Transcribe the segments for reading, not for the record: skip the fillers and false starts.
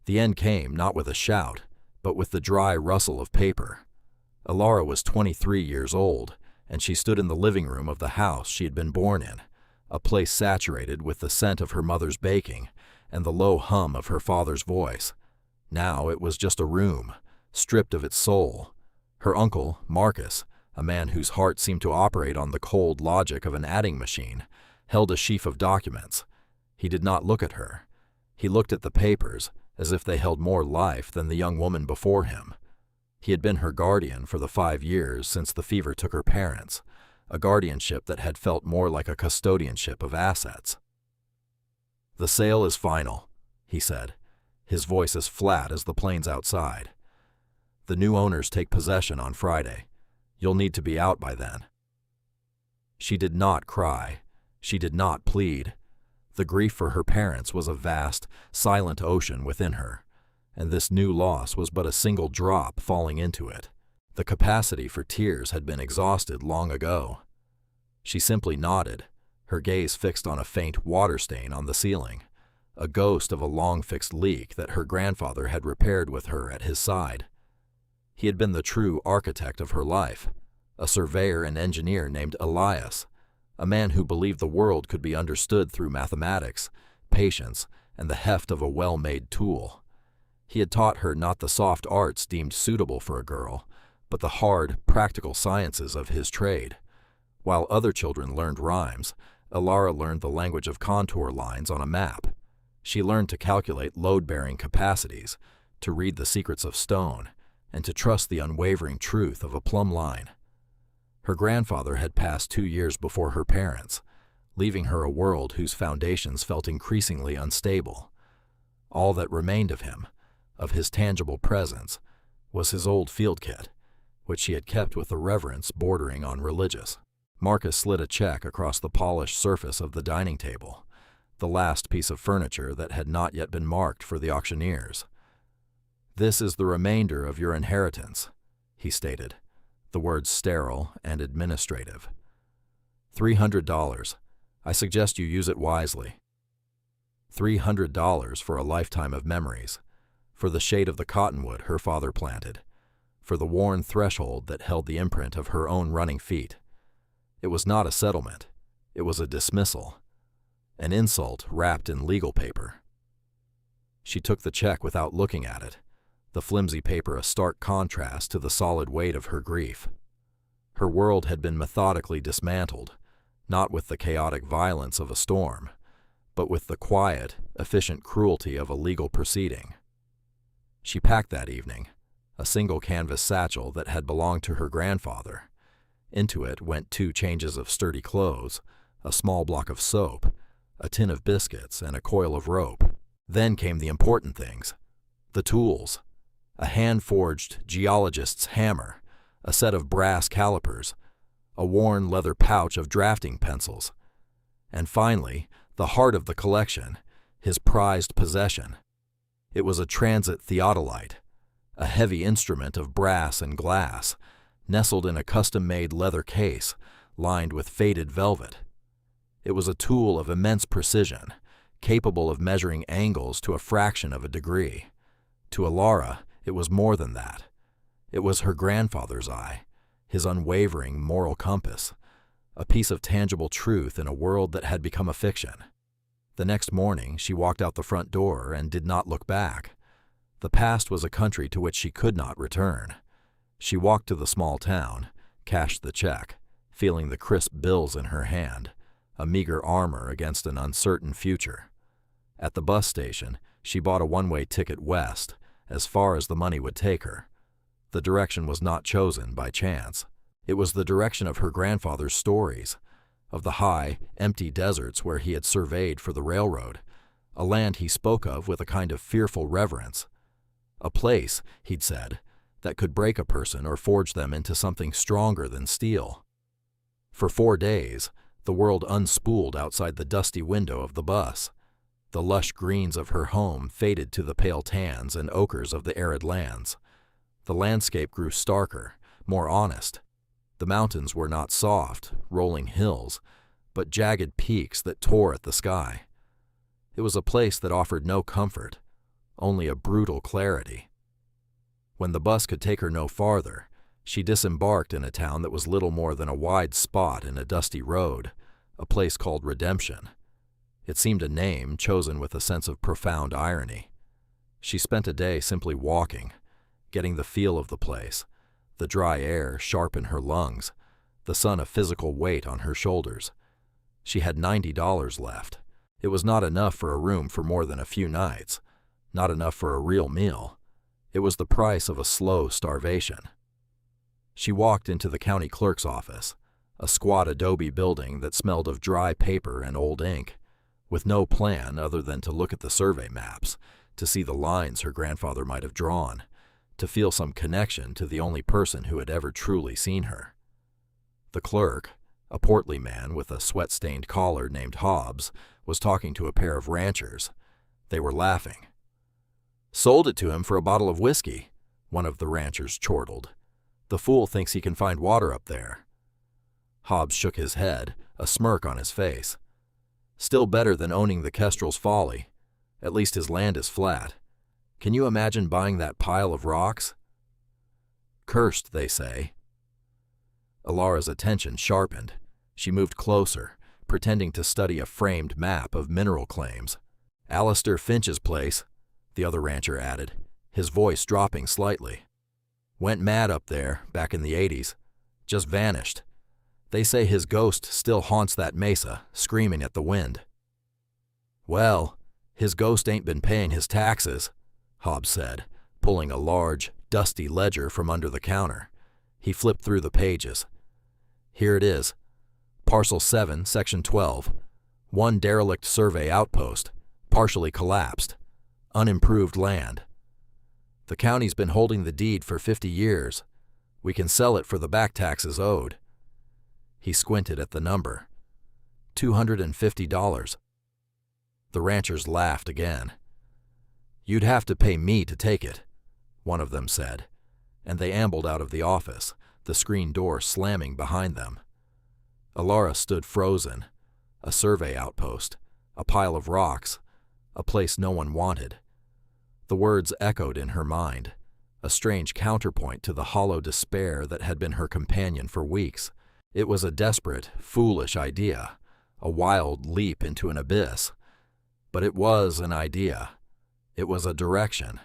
The end came not with a shout, but with the dry rustle of paper. Alara was 23 years old, and she stood in the living room of the house she had been born in, a place saturated with the scent of her mother's baking and the low hum of her father's voice. Now it was just a room, stripped of its soul. Her uncle, Marcus, a man whose heart seemed to operate on the cold logic of an adding machine, held a sheaf of documents. He did not look at her. He looked at the papers as if they held more life than the young woman before him. He had been her guardian for the 5 years since the fever took her parents, a guardianship that had felt more like a custodianship of assets. "The sale is final," he said, his voice as flat as the plains outside. "The new owners take possession on Friday. You'll need to be out by then." She did not cry. She did not plead. The grief for her parents was a vast, silent ocean within her, and this new loss was but a single drop falling into it. The capacity for tears had been exhausted long ago. She simply nodded, her gaze fixed on a faint water stain on the ceiling, a ghost of a long-fixed leak that her grandfather had repaired with her at his side. He had been the true architect of her life, a surveyor and engineer named Elias, a man who believed the world could be understood through mathematics, patience, and the heft of a well-made tool. He had taught her not the soft arts deemed suitable for a girl, but the hard, practical sciences of his trade. While other children learned rhymes, Alara learned the language of contour lines on a map. She learned to calculate load-bearing capacities, to read the secrets of stone, and to trust the unwavering truth of a plumb line. Her grandfather had passed 2 years before her parents, leaving her a world whose foundations felt increasingly unstable. All that remained of him, of his tangible presence, was his old field kit, which she had kept with a reverence bordering on religious. Marcus slid a check across the polished surface of the dining table, the last piece of furniture that had not yet been marked for the auctioneers. "This is the remainder of your inheritance," he stated, the words sterile and administrative. $300. I suggest you use it wisely. $300 for a lifetime of memories, for the shade of the cottonwood her father planted, for the worn threshold that held the imprint of her own running feet. It was not a settlement. It was a dismissal, an insult wrapped in legal paper. She took the check without looking at it, the flimsy paper a stark contrast to the solid weight of her grief. Her world had been methodically dismantled, not with the chaotic violence of a storm, but with the quiet, efficient cruelty of a legal proceeding. She packed that evening, a single canvas satchel that had belonged to her grandfather. Into it went 2 changes of sturdy clothes, a small block of soap, a tin of biscuits, and a coil of rope. Then came the important things, the tools. A hand-forged geologist's hammer, a set of brass calipers, a worn leather pouch of drafting pencils, and finally, the heart of the collection, his prized possession. It was a transit theodolite, a heavy instrument of brass and glass, nestled in a custom-made leather case lined with faded velvet. It was a tool of immense precision, capable of measuring angles to a fraction of a degree. To Alara, it was more than that. It was her grandfather's eye, his unwavering moral compass, a piece of tangible truth in a world that had become a fiction. The next morning, she walked out the front door and did not look back. The past was a country to which she could not return. She walked to the small town, cashed the check, feeling the crisp bills in her hand, a meager armor against an uncertain future. At the bus station, she bought a one-way ticket west, as far as the money would take her. The direction was not chosen by chance. It was the direction of her grandfather's stories, of the high, empty deserts where he had surveyed for the railroad, a land he spoke of with a kind of fearful reverence. A place, he'd said, that could break a person or forge them into something stronger than steel. For 4 days, the world unspooled outside the dusty window of the bus. The lush greens of her home faded to the pale tans and ochres of the arid lands. The landscape grew starker, more honest. The mountains were not soft, rolling hills, but jagged peaks that tore at the sky. It was a place that offered no comfort, only a brutal clarity. When the bus could take her no farther, she disembarked in a town that was little more than a wide spot in a dusty road, a place called Redemption. It seemed a name chosen with a sense of profound irony. She spent a day simply walking, getting the feel of the place, the dry air sharp in her lungs, the sun a physical weight on her shoulders. She had $90 left. It was not enough for a room for more than a few nights, not enough for a real meal. It was the price of a slow starvation. She walked into the county clerk's office, a squat adobe building that smelled of dry paper and old ink, with no plan other than to look at the survey maps, to see the lines her grandfather might have drawn, to feel some connection to the only person who had ever truly seen her. The clerk, a portly man with a sweat-stained collar named Hobbs, was talking to a pair of ranchers. They were laughing. "Sold it to him for a bottle of whiskey," one of the ranchers chortled. "The fool thinks he can find water up there." Hobbs shook his head, a smirk on his face. "Still better than owning the Kestrel's Folly. At least his land is flat. Can you imagine buying that pile of rocks? Cursed, they say." Alara's attention sharpened. She moved closer, pretending to study a framed map of mineral claims. "Alistair Finch's place," the other rancher added, his voice dropping slightly. "Went mad up there back in the 80s. Just vanished. They say his ghost still haunts that mesa, screaming at the wind." "Well, his ghost ain't been paying his taxes," Hobbs said, pulling a large, dusty ledger from under the counter. He flipped through the pages. "Here it is. Parcel 7, Section 12. One derelict survey outpost, partially collapsed. Unimproved land. The county's been holding the deed for 50 years. We can sell it for the back taxes owed." He squinted at the number. $250. The ranchers laughed again. "You'd have to pay me to take it," one of them said, and they ambled out of the office, the screen door slamming behind them. Alara stood frozen. A survey outpost, a pile of rocks, a place no one wanted. The words echoed in her mind, a strange counterpoint to the hollow despair that had been her companion for weeks. It was a desperate, foolish idea, a wild leap into an abyss. But it was an idea. It was a direction.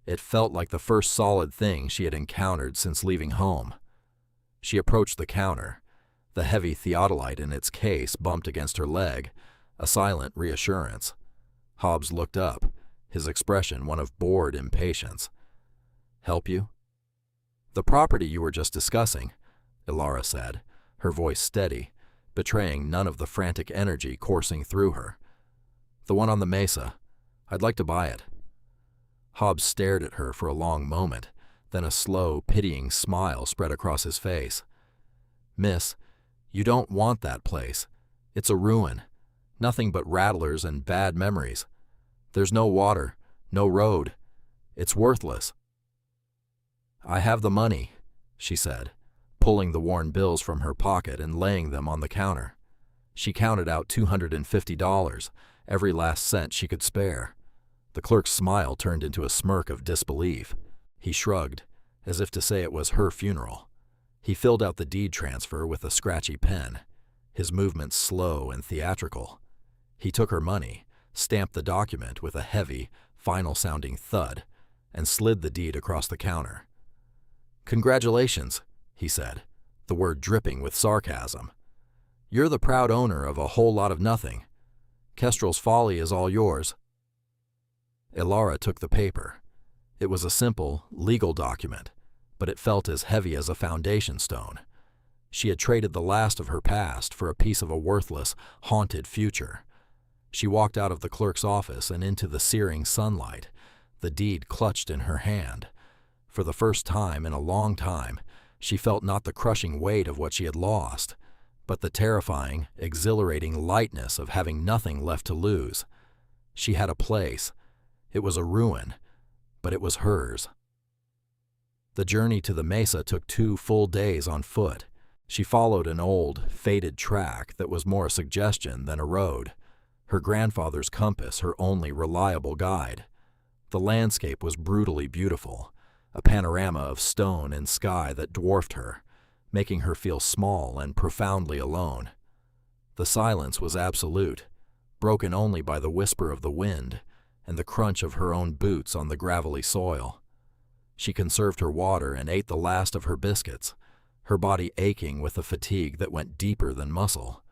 It felt like the first solid thing she had encountered since leaving home. She approached the counter. The heavy theodolite in its case bumped against her leg, a silent reassurance. Hobbs looked up, his expression one of bored impatience. "Help you?" "The property you were just discussing," Alara said, her voice steady, betraying none of the frantic energy coursing through her. "The one on the mesa. I'd like to buy it." Hobbs stared at her for a long moment, then a slow, pitying smile spread across his face. "Miss, you don't want that place. It's a ruin. Nothing but rattlers and bad memories. There's no water, no road. It's worthless." "I have the money," she said, pulling the worn bills from her pocket and laying them on the counter. She counted out $250, every last cent she could spare. The clerk's smile turned into a smirk of disbelief. He shrugged, as if to say it was her funeral. He filled out the deed transfer with a scratchy pen, his movements slow and theatrical. He took her money, stamped the document with a heavy, final-sounding thud, and slid the deed across the counter. "Congratulations," he said, the word dripping with sarcasm. "You're the proud owner of a whole lot of nothing. Kestrel's Folly is all yours." Alara took the paper. It was a simple, legal document, but it felt as heavy as a foundation stone. She had traded the last of her past for a piece of a worthless, haunted future. She walked out of the clerk's office and into the searing sunlight, the deed clutched in her hand. For the first time in a long time, she felt not the crushing weight of what she had lost, but the terrifying, exhilarating lightness of having nothing left to lose. She had a place. It was a ruin, but it was hers. The journey to the mesa took 2 full days on foot. She followed an old, faded track that was more a suggestion than a road, her grandfather's compass her only reliable guide. The landscape was brutally beautiful, a panorama of stone and sky that dwarfed her, making her feel small and profoundly alone. The silence was absolute, broken only by the whisper of the wind and the crunch of her own boots on the gravelly soil. She conserved her water and ate the last of her biscuits, her body aching with a fatigue that went deeper than muscle.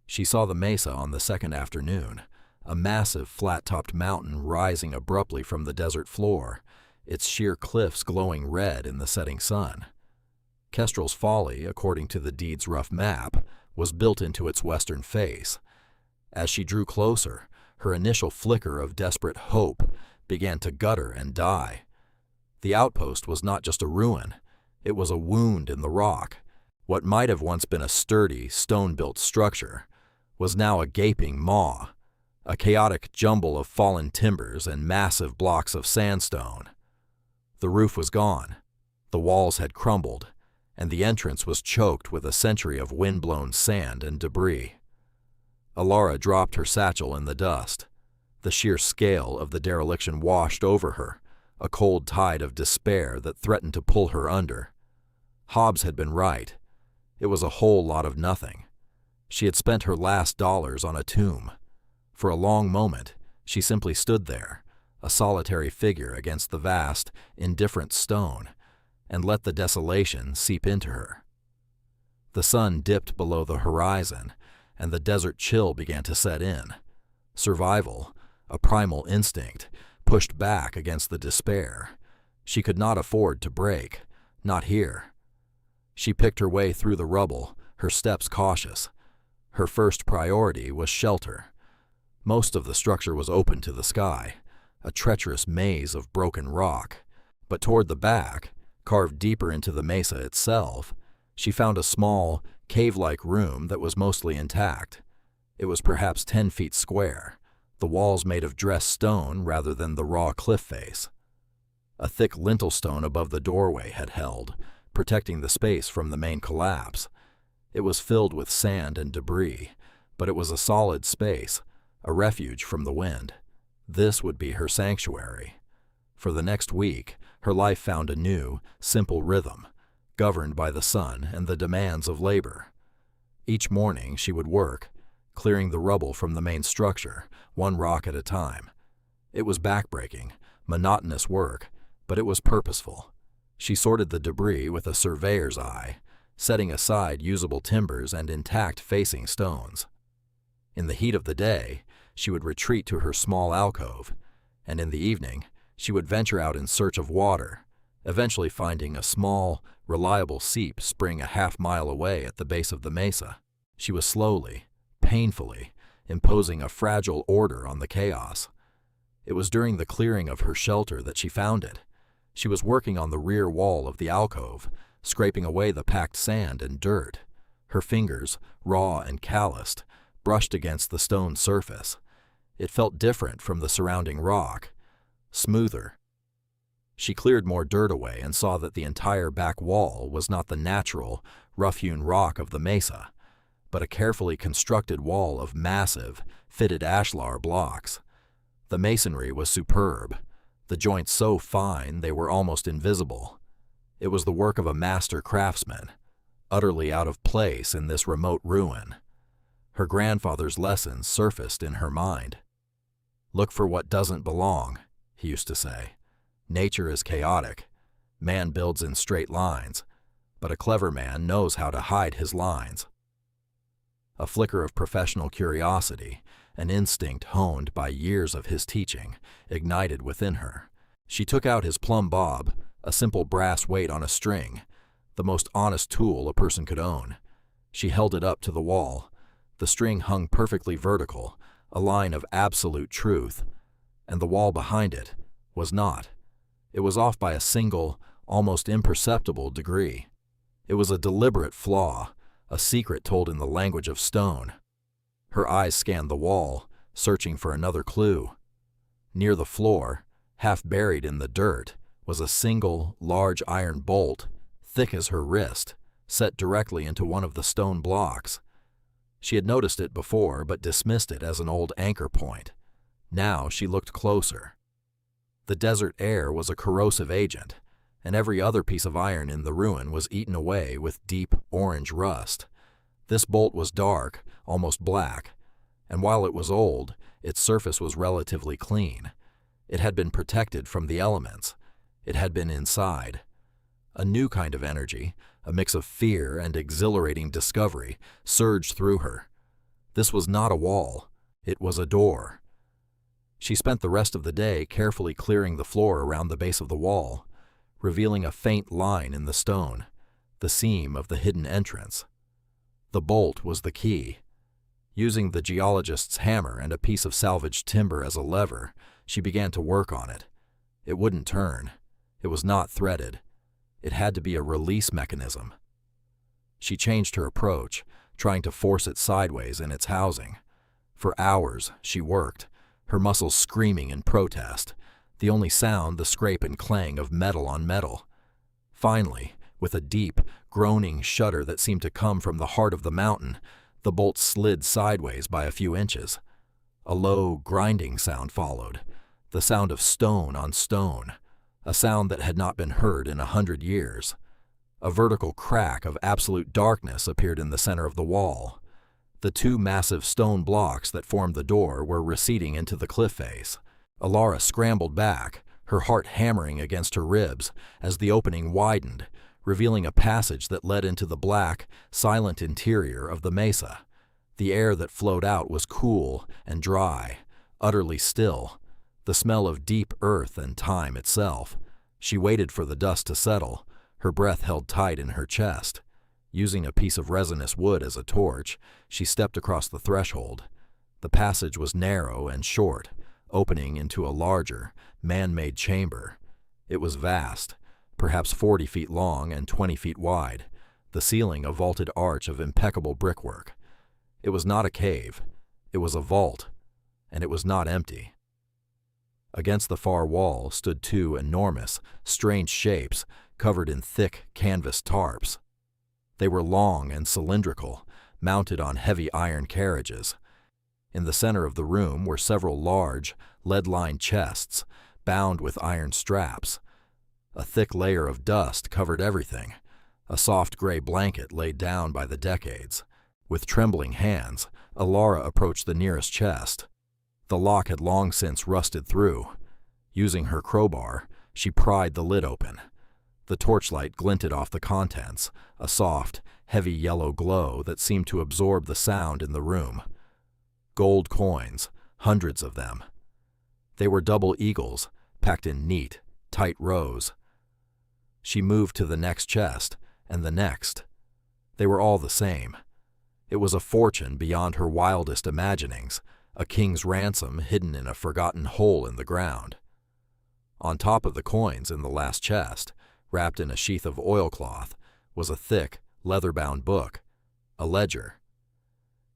She saw the mesa on the second afternoon, a massive flat-topped mountain rising abruptly from the desert floor, its sheer cliffs glowing red in the setting sun. Kestrel's Folly, according to the deed's rough map, was built into its western face. As she drew closer, her initial flicker of desperate hope began to gutter and die. The outpost was not just a ruin, it was a wound in the rock. What might have once been a sturdy, stone-built structure was now a gaping maw, a chaotic jumble of fallen timbers and massive blocks of sandstone. The roof was gone, the walls had crumbled, and the entrance was choked with a century of wind-blown sand and debris. Alara dropped her satchel in the dust. The sheer scale of the dereliction washed over her, a cold tide of despair that threatened to pull her under. Hobbs had been right. It was a whole lot of nothing. She had spent her last dollars on a tomb. For a long moment, she simply stood there, a solitary figure against the vast, indifferent stone, and let the desolation seep into her. The sun dipped below the horizon, and the desert chill began to set in. Survival, a primal instinct, pushed back against the despair. She could not afford to break, not here. She picked her way through the rubble, her steps cautious. Her first priority was shelter. Most of the structure was open to the sky, a treacherous maze of broken rock. But toward the back, carved deeper into the mesa itself, she found a small, cave-like room that was mostly intact. It was perhaps 10 feet square, the walls made of dressed stone rather than the raw cliff face. A thick lintel stone above the doorway had held, protecting the space from the main collapse. It was filled with sand and debris, but it was a solid space, a refuge from the wind. This would be her sanctuary. For the next week, her life found a new, simple rhythm, governed by the sun and the demands of labor. Each morning she would work, clearing the rubble from the main structure, one rock at a time. It was backbreaking, monotonous work, but it was purposeful. She sorted the debris with a surveyor's eye, setting aside usable timbers and intact facing stones. In the heat of the day, she would retreat to her small alcove, and in the evening, she would venture out in search of water, eventually finding a small, reliable seep spring a half-mile away at the base of the mesa. She was slowly, painfully, imposing a fragile order on the chaos. It was during the clearing of her shelter that she found it. She was working on the rear wall of the alcove, scraping away the packed sand and dirt. Her fingers, raw and calloused, brushed against the stone surface. It felt different from the surrounding rock, smoother. She cleared more dirt away and saw that the entire back wall was not the natural, rough-hewn rock of the mesa, but a carefully constructed wall of massive, fitted ashlar blocks. The masonry was superb, the joints so fine they were almost invisible. It was the work of a master craftsman, utterly out of place in this remote ruin. Her grandfather's lessons surfaced in her mind. "Look for what doesn't belong," he used to say. "Nature is chaotic. Man builds in straight lines, but a clever man knows how to hide his lines." A flicker of professional curiosity, an instinct honed by years of his teaching, ignited within her. She took out his plumb bob, a simple brass weight on a string, the most honest tool a person could own. She held it up to the wall. The string hung perfectly vertical, a line of absolute truth, and the wall behind it was not. It was off by a single, almost imperceptible degree. It was a deliberate flaw, a secret told in the language of stone. Her eyes scanned the wall, searching for another clue. Near the floor, half buried in the dirt, was a single, large iron bolt, thick as her wrist, set directly into one of the stone blocks. She had noticed it before, but dismissed it as an old anchor point. Now she looked closer. The desert air was a corrosive agent, and every other piece of iron in the ruin was eaten away with deep orange rust. This bolt was dark, almost black, and while it was old, its surface was relatively clean. It had been protected from the elements. It had been inside. A new kind of energy, a mix of fear and exhilarating discovery, surged through her. This was not a wall. It was a door. She spent the rest of the day carefully clearing the floor around the base of the wall, revealing a faint line in the stone, the seam of the hidden entrance. The bolt was the key. Using the geologist's hammer and a piece of salvaged timber as a lever, she began to work on it. It wouldn't turn. It was not threaded. It had to be a release mechanism. She changed her approach, trying to force it sideways in its housing. For hours, she worked, her muscles screaming in protest, the only sound the scrape and clang of metal on metal. Finally, with a deep, groaning shudder that seemed to come from the heart of the mountain, the bolt slid sideways by a few inches. A low, grinding sound followed, the sound of stone on stone, a sound that had not been heard in 100 years. A vertical crack of absolute darkness appeared in the center of the wall. The two massive stone blocks that formed the door were receding into the cliff face. Alara scrambled back, her heart hammering against her ribs as the opening widened, revealing a passage that led into the black, silent interior of the mesa. The air that flowed out was cool and dry, utterly still, the smell of deep earth and time itself. She waited for the dust to settle, her breath held tight in her chest. Using a piece of resinous wood as a torch, she stepped across the threshold. The passage was narrow and short, opening into a larger, man-made chamber. It was vast, perhaps 40 feet long and 20 feet wide, the ceiling a vaulted arch of impeccable brickwork. It was not a cave, it was a vault, and it was not empty. Against the far wall stood two enormous, strange shapes covered in thick canvas tarps. They were long and cylindrical, mounted on heavy iron carriages. In the center of the room were several large, lead-lined chests, bound with iron straps. A thick layer of dust covered everything, a soft gray blanket laid down by the decades. With trembling hands, Alara approached the nearest chest. The lock had long since rusted through. Using her crowbar, she pried the lid open. The torchlight glinted off the contents, a soft, heavy yellow glow that seemed to absorb the sound in the room. Gold coins, hundreds of them. They were double eagles, packed in neat, tight rows. She moved to the next chest, and the next. They were all the same. It was a fortune beyond her wildest imaginings, a king's ransom hidden in a forgotten hole in the ground. On top of the coins in the last chest, wrapped in a sheath of oilcloth, was a thick, leather-bound book, a ledger.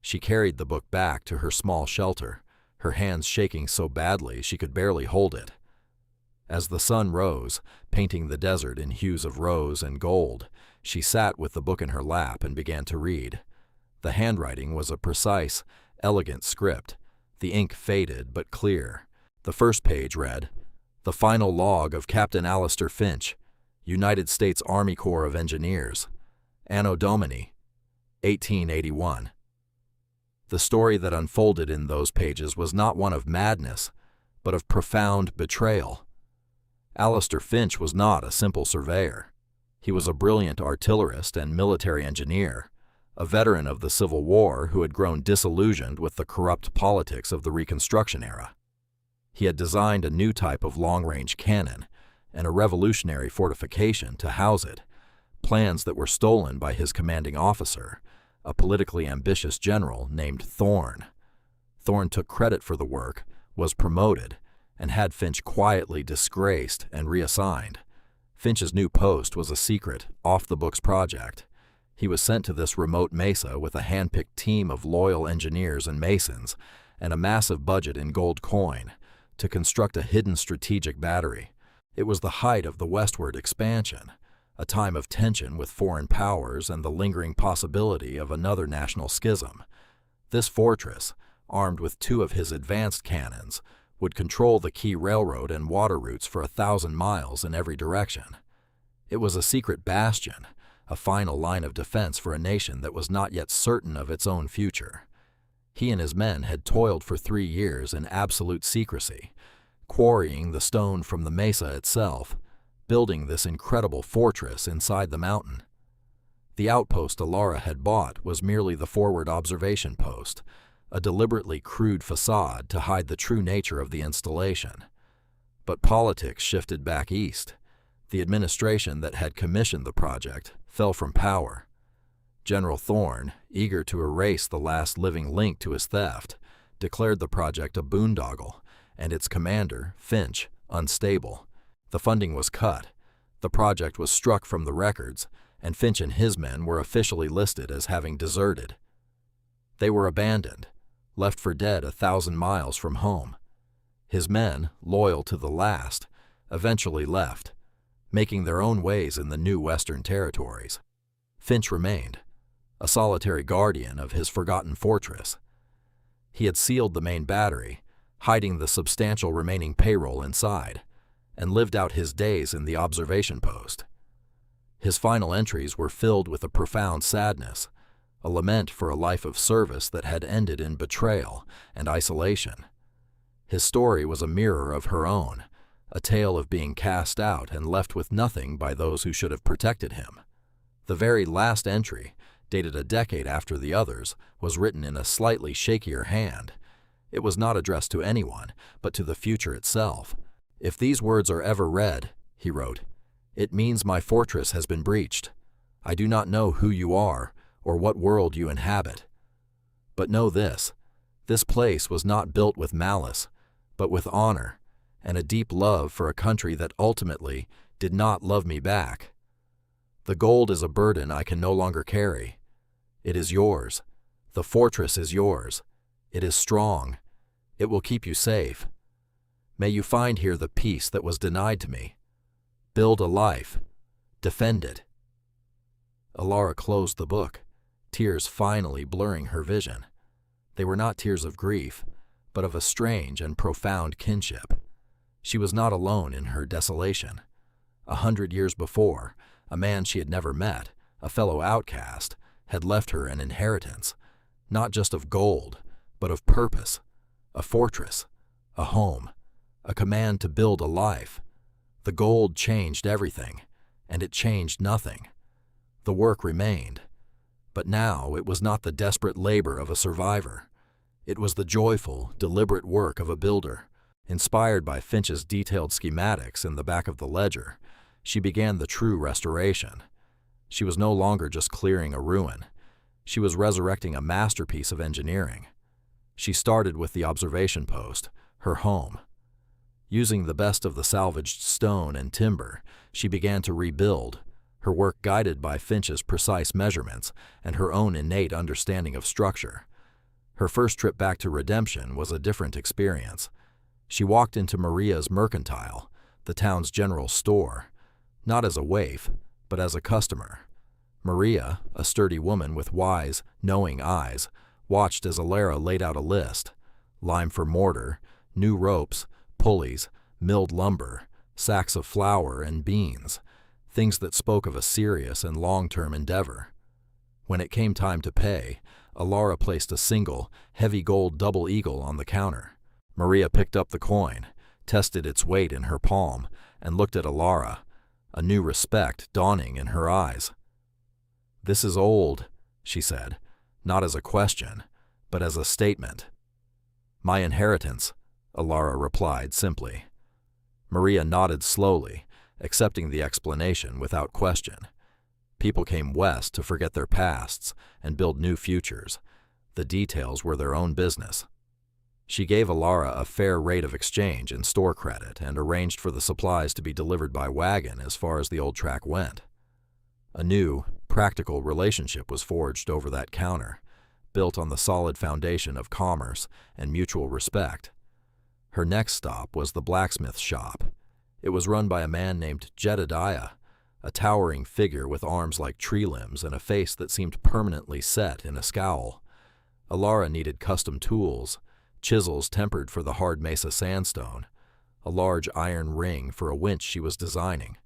She carried the book back to her small shelter, her hands shaking so badly she could barely hold it. As the sun rose, painting the desert in hues of rose and gold, she sat with the book in her lap and began to read. The handwriting was a precise, elegant script, the ink faded but clear. The first page read, "The final log of Captain Alistair Finch, United States Army Corps of Engineers, Anno Domini, 1881. The story that unfolded in those pages was not one of madness, but of profound betrayal. Alistair Finch was not a simple surveyor. He was a brilliant artillerist and military engineer, a veteran of the Civil War who had grown disillusioned with the corrupt politics of the Reconstruction era. He had designed a new type of long-range cannon and a revolutionary fortification to house it, plans that were stolen by his commanding officer, a politically ambitious general named Thorne. Thorne took credit for the work, was promoted, and had Finch quietly disgraced and reassigned. Finch's new post was a secret, off-the-books project. He was sent to this remote mesa with a hand-picked team of loyal engineers and masons and a massive budget in gold coin to construct a hidden strategic battery. It was the height of the westward expansion, a time of tension with foreign powers and the lingering possibility of another national schism. This fortress, armed with two of his advanced cannons, would control the key railroad and water routes for 1,000 miles in every direction. It was a secret bastion, a final line of defense for a nation that was not yet certain of its own future. He and his men had toiled for 3 years in absolute secrecy, quarrying the stone from the Mesa itself, building this incredible fortress inside the mountain. The outpost Alara had bought was merely the forward observation post, a deliberately crude facade to hide the true nature of the installation. But politics shifted back east. The administration that had commissioned the project fell from power. General Thorne, eager to erase the last living link to his theft, declared the project a boondoggle, and its commander, Finch, unstable. The funding was cut, the project was struck from the records, and Finch and his men were officially listed as having deserted. They were abandoned, left for dead 1,000 miles from home. His men, loyal to the last, eventually left, making their own ways in the new Western territories. Finch remained, a solitary guardian of his forgotten fortress. He had sealed the main battery, hiding the substantial remaining payroll inside, and lived out his days in the observation post. His final entries were filled with a profound sadness, a lament for a life of service that had ended in betrayal and isolation. His story was a mirror of her own, a tale of being cast out and left with nothing by those who should have protected him. The very last entry, dated a decade after the others, was written in a slightly shakier hand. It was not addressed to anyone, but to the future itself. "If these words are ever read," he wrote, "it means my fortress has been breached. I do not know who you are or what world you inhabit. But know this place was not built with malice, but with honor, and a deep love for a country that ultimately did not love me back. The gold is a burden I can no longer carry. It is yours. The fortress is yours. It is strong. It will keep you safe. May you find here the peace that was denied to me. Build a life. Defend it." Alara closed the book, tears finally blurring her vision. They were not tears of grief, but of a strange and profound kinship. She was not alone in her desolation. 100 years before, a man she had never met, a fellow outcast, had left her an inheritance, not just of gold, but of purpose, a fortress, a home, a command to build a life. The gold changed everything, and it changed nothing. The work remained, but now it was not the desperate labor of a survivor. It was the joyful, deliberate work of a builder. Inspired by Finch's detailed schematics in the back of the ledger, she began the true restoration. She was no longer just clearing a ruin. She was resurrecting a masterpiece of engineering. She started with the observation post, her home. Using the best of the salvaged stone and timber, she began to rebuild, her work guided by Finch's precise measurements and her own innate understanding of structure. Her first trip back to Redemption was a different experience. She walked into Maria's Mercantile, the town's general store, not as a waif, but as a customer. Maria, a sturdy woman with wise, knowing eyes, watched as Alara laid out a list: lime for mortar, new ropes, pulleys, milled lumber, sacks of flour and beans, things that spoke of a serious and long-term endeavor. When it came time to pay, Alara placed a single, heavy gold double eagle on the counter. Maria picked up the coin, tested its weight in her palm, and looked at Alara, a new respect dawning in her eyes. "This is old," she said, not as a question, but as a statement. "My inheritance," Alara replied simply. Maria nodded slowly, accepting the explanation without question. People came west to forget their pasts and build new futures. The details were their own business. She gave Alara a fair rate of exchange in store credit and arranged for the supplies to be delivered by wagon as far as the old track went. A new, practical relationship was forged over that counter, built on the solid foundation of commerce and mutual respect. Her next stop was the blacksmith shop. It was run by a man named Jedediah, a towering figure with arms like tree limbs and a face that seemed permanently set in a scowl. Alara needed custom tools, chisels tempered for the hard Mesa sandstone, a large iron ring for a winch she was designing.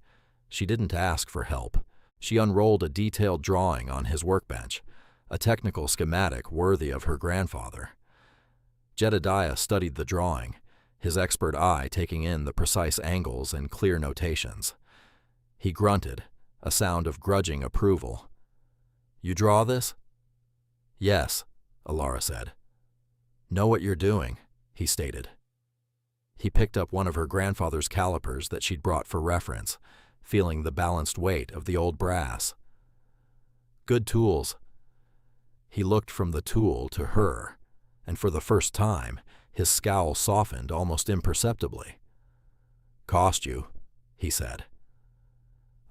She didn't ask for help. She unrolled a detailed drawing on his workbench, a technical schematic worthy of her grandfather. Jedediah studied the drawing, his expert eye taking in the precise angles and clear notations. He grunted, a sound of grudging approval. "You draw this?" "Yes," Alara said. "Know what you're doing," he stated. He picked up one of her grandfather's calipers that she'd brought for reference, feeling the balanced weight of the old brass. "Good tools." He looked from the tool to her, and for the first time, his scowl softened almost imperceptibly. "Cost you," he said.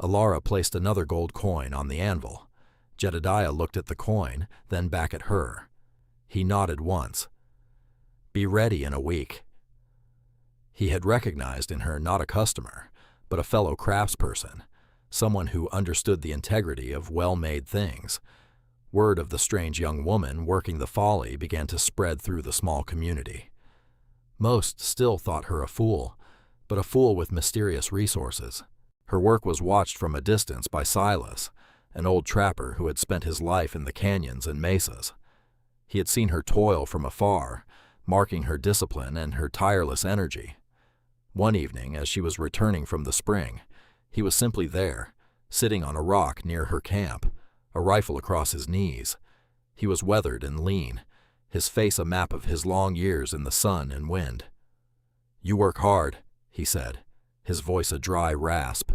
Alara placed another gold coin on the anvil. Jedediah looked at the coin, then back at her. He nodded once. "Be ready in a week." He had recognized in her not a customer, but a fellow craftsperson, someone who understood the integrity of well-made things. Word of the strange young woman working the folly began to spread through the small community. Most still thought her a fool, but a fool with mysterious resources. Her work was watched from a distance by Silas, an old trapper who had spent his life in the canyons and mesas. He had seen her toil from afar, marking her discipline and her tireless energy. One evening, as she was returning from the spring, he was simply there, sitting on a rock near her camp, a rifle across his knees. He was weathered and lean, his face a map of his long years in the sun and wind. "You work hard," he said, his voice a dry rasp.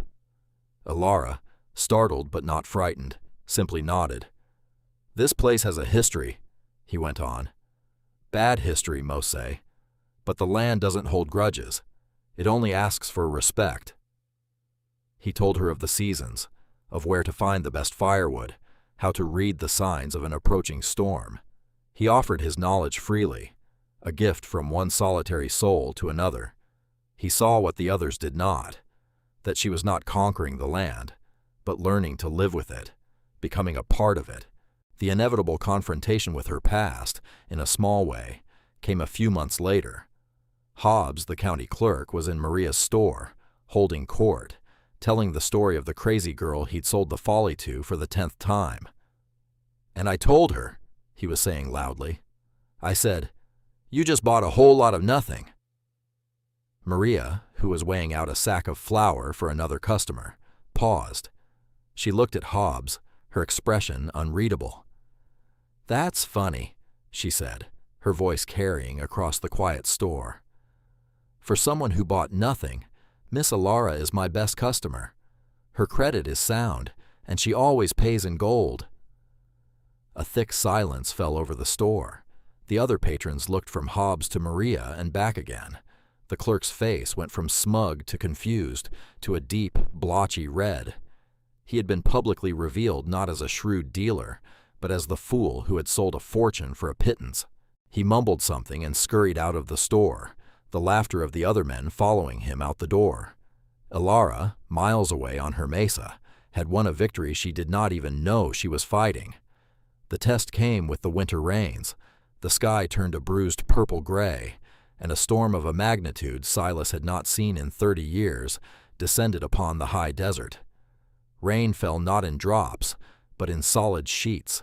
Alara, startled but not frightened, simply nodded. "This place has a history," he went on. "Bad history, most say. But the land doesn't hold grudges. It only asks for respect." He told her of the seasons, of where to find the best firewood, how to read the signs of an approaching storm. He offered his knowledge freely, a gift from one solitary soul to another. He saw what the others did not, that she was not conquering the land, but learning to live with it, becoming a part of it. The inevitable confrontation with her past, in a small way, came a few months later. Hobbs, the county clerk, was in Maria's store, holding court, telling the story of the crazy girl he'd sold the folly to for the 10th time. "And I told her," he was saying loudly. "I said, 'You just bought a whole lot of nothing.'" Maria, who was weighing out a sack of flour for another customer, paused. She looked at Hobbs, her expression unreadable. "That's funny," she said, her voice carrying across the quiet store. "For someone who bought nothing, Miss Alara is my best customer. Her credit is sound, and she always pays in gold." A thick silence fell over the store. The other patrons looked from Hobbs to Maria and back again. The clerk's face went from smug to confused to a deep, blotchy red. He had been publicly revealed not as a shrewd dealer, but as the fool who had sold a fortune for a pittance. He mumbled something and scurried out of the store, the laughter of the other men following him out the door. Alara, miles away on her mesa, had won a victory she did not even know she was fighting. The test came with the winter rains. The sky turned a bruised purple-gray, and a storm of a magnitude Silas had not seen in 30 years descended upon the high desert. Rain fell not in drops, but in solid sheets.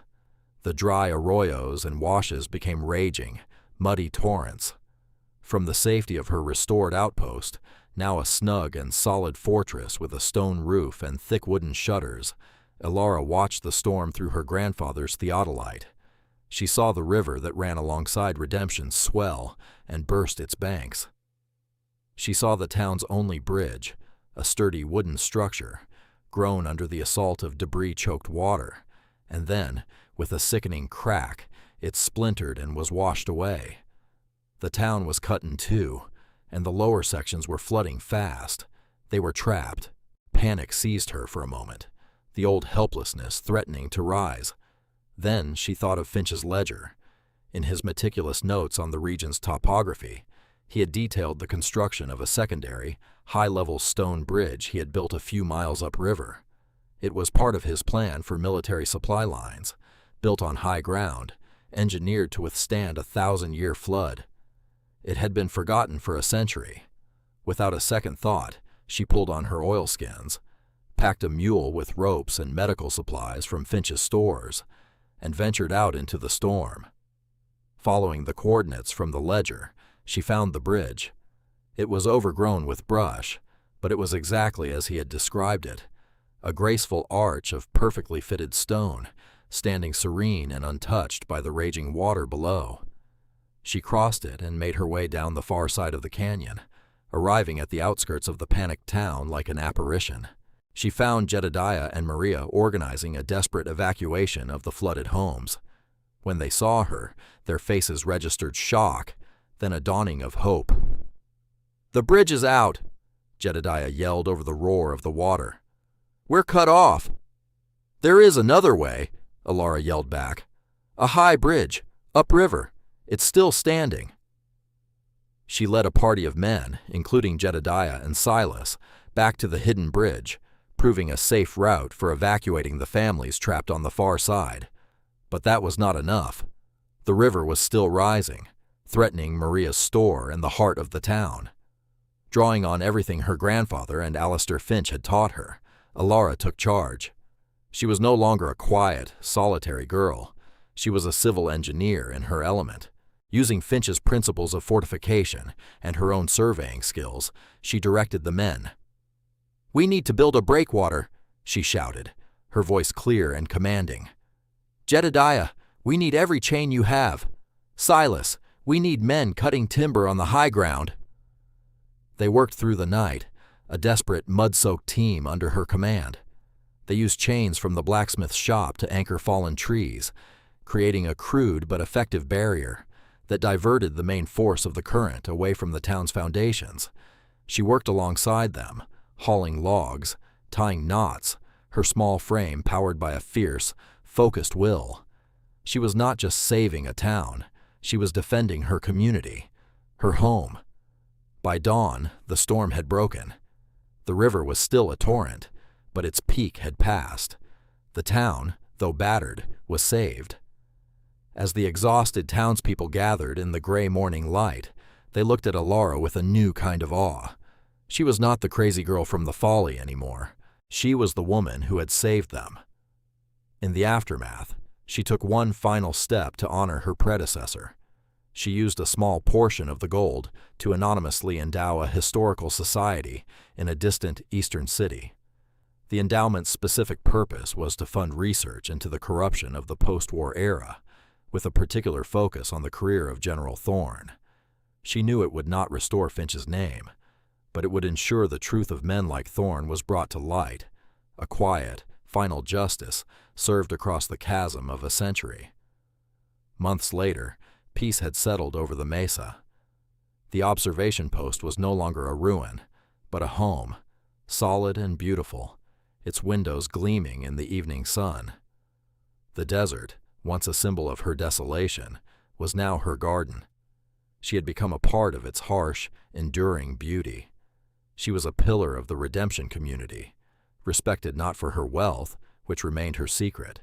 The dry arroyos and washes became raging, muddy torrents. From the safety of her restored outpost, now a snug and solid fortress with a stone roof and thick wooden shutters, Alara watched the storm through her grandfather's theodolite. She saw the river that ran alongside Redemption swell and burst its banks. She saw the town's only bridge, a sturdy wooden structure, groan under the assault of debris-choked water, and then, with a sickening crack, it splintered and was washed away. The town was cut in two, and the lower sections were flooding fast. They were trapped. Panic seized her for a moment, the old helplessness threatening to rise. Then she thought of Finch's ledger. In his meticulous notes on the region's topography, he had detailed the construction of a secondary, high-level stone bridge he had built a few miles upriver. It was part of his plan for military supply lines, built on high ground, engineered to withstand a 1,000-year flood. It had been forgotten for a century. Without a second thought, she pulled on her oilskins, packed a mule with ropes and medical supplies from Finch's stores, and ventured out into the storm. Following the coordinates from the ledger, she found the bridge. It was overgrown with brush, but it was exactly as he had described it, a graceful arch of perfectly fitted stone, standing serene and untouched by the raging water below. She crossed it and made her way down the far side of the canyon, arriving at the outskirts of the panicked town like an apparition. She found Jedediah and Maria organizing a desperate evacuation of the flooded homes. When they saw her, their faces registered shock, then a dawning of hope. "The bridge is out," Jedediah yelled over the roar of the water. "We're cut off." "There is another way," Alara yelled back. "A high bridge, upriver. It's still standing." She led a party of men, including Jedediah and Silas, back to the hidden bridge, proving a safe route for evacuating the families trapped on the far side. But that was not enough. The river was still rising, threatening Maria's store and the heart of the town. Drawing on everything her grandfather and Alistair Finch had taught her, Alara took charge. She was no longer a quiet, solitary girl. She was a civil engineer in her element. Using Finch's principles of fortification and her own surveying skills, she directed the men. "We need to build a breakwater," she shouted, her voice clear and commanding. "Jedediah, we need every chain you have. Silas, we need men cutting timber on the high ground." They worked through the night, a desperate, mud-soaked team under her command. They used chains from the blacksmith's shop to anchor fallen trees, creating a crude but effective barrier that diverted the main force of the current away from the town's foundations. She worked alongside them, hauling logs, tying knots, her small frame powered by a fierce, focused will. She was not just saving a town, she was defending her community, her home. By dawn, the storm had broken. The river was still a torrent, but its peak had passed. The town, though battered, was saved. As the exhausted townspeople gathered in the gray morning light, they looked at Alara with a new kind of awe. She was not the crazy girl from the Folly anymore. She was the woman who had saved them. In the aftermath, she took one final step to honor her predecessor. She used a small portion of the gold to anonymously endow a historical society in a distant eastern city. The endowment's specific purpose was to fund research into the corruption of the post-war era, with a particular focus on the career of General Thorne. She knew it would not restore Finch's name, but it would ensure the truth of men like Thorne was brought to light, a quiet, final justice served across the chasm of a century. Months later, peace had settled over the Mesa. The observation post was no longer a ruin, but a home, solid and beautiful, its windows gleaming in the evening sun. The desert, once a symbol of her desolation, was now her garden. She had become a part of its harsh, enduring beauty. She was a pillar of the redemption community, respected not for her wealth, which remained her secret,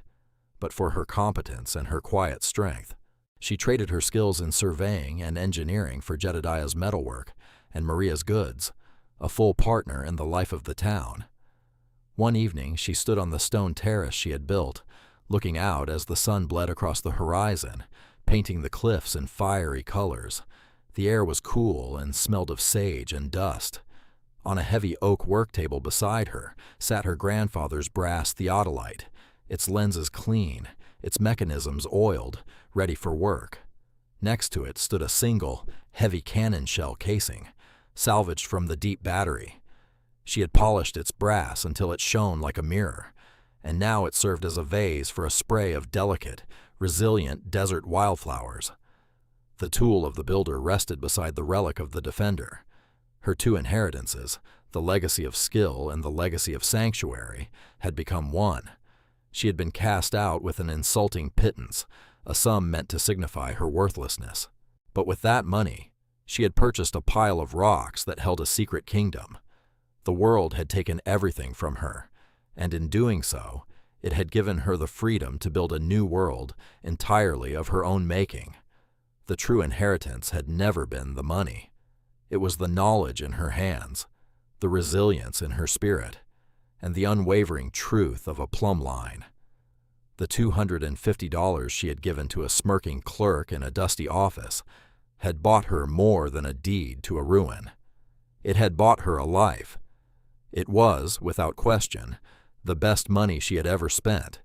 but for her competence and her quiet strength. She traded her skills in surveying and engineering for Jedediah's metalwork and Maria's goods, a full partner in the life of the town. One evening, she stood on the stone terrace she had built, looking out as the sun bled across the horizon, painting the cliffs in fiery colors. The air was cool and smelled of sage and dust. On a heavy oak work table beside her sat her grandfather's brass theodolite, its lenses clean, its mechanisms oiled, ready for work. Next to it stood a single, heavy cannon shell casing, salvaged from the deep battery. She had polished its brass until it shone like a mirror, and now it served as a vase for a spray of delicate, resilient desert wildflowers. The tool of the builder rested beside the relic of the defender. Her two inheritances, the legacy of skill and the legacy of sanctuary, had become one. She had been cast out with an insulting pittance, a sum meant to signify her worthlessness. But with that money, she had purchased a pile of rocks that held a secret kingdom. The world had taken everything from her, and in doing so, it had given her the freedom to build a new world entirely of her own making. The true inheritance had never been the money. It was the knowledge in her hands, the resilience in her spirit, and the unwavering truth of a plumb line. The $250 she had given to a smirking clerk in a dusty office had bought her more than a deed to a ruin. It had bought her a life. It was, without question, the best money she had ever spent,